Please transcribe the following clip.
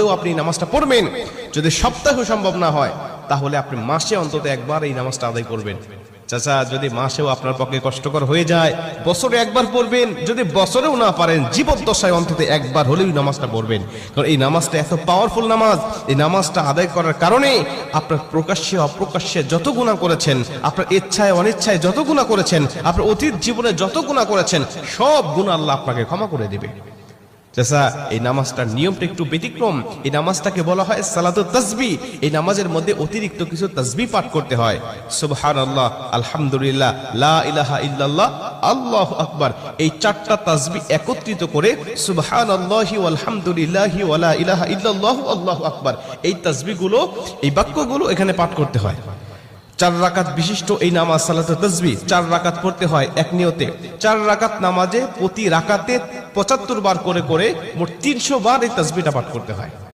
হলেও আপনি নামাজটা পড়বেন। যদি সপ্তাহে সম্ভব না হয় তাহলে আপনি মাসে অন্তত একবার এই নামাজটা আদায় করবেন। চাচা, যদি মাসেও আপনার পক্ষে কষ্টকর হয়ে যায়, বছরে একবার পড়বেন। যদি বছরেও না পারেন, জীবদ্দশায় অন্তত একবার হলেও নামাজটা পড়বেন। কারণ এই নামাজটা এত পাওয়ারফুল নামাজ। এই নামাজটা আদায় করার কারণে আপনার প্রকাশ্যে অপ্রকাশ্যে যত গুনাহ করেছেন, আপনার ইচ্ছায় অনিচ্ছায় যত গুনাহ করেছেন, আপনার অতীত জীবনে যত গুনাহ করেছেন, সব গুনাহ আল্লাহ আপনাকে ক্ষমা করে দেবে। চাচা, এই নামাজটার নিয়মটা একটু ব্যতিক্রম। এই নামাজটাকে বলা হয় সালাতুত তাসবিহ। এই নামাজের মধ্যে অতিরিক্ত কিছু তাসবিহ পাঠ করতে হয়। সুবহানাল্লাহ, আলহামদুলিল্লাহ, লা ইলাহা ইল্লাল্লাহ, আল্লাহু আকবার। এই চারটা তাসবিহ একত্রিত করে সুবহানাল্লাহি ওয়াল হামদুলিল্লাহি ওয়া লা ইলাহা ইল্লাল্লাহু আল্লাহু আকবার, এই তাসবিহগুলো, এই বাক্যগুলো এখানে পাঠ করতে হয়। 4 রাকাত বিশিষ্ট এই নামাজ সালাতুত তাসবিহ 4 রাকাত পড়তে হয় এক নিয়তে। 4 রাকাত নামাজে প্রতি রাকাতে 75 বার করে মোট 300 বার এই তাসবিহটা পাঠ করতে হয়।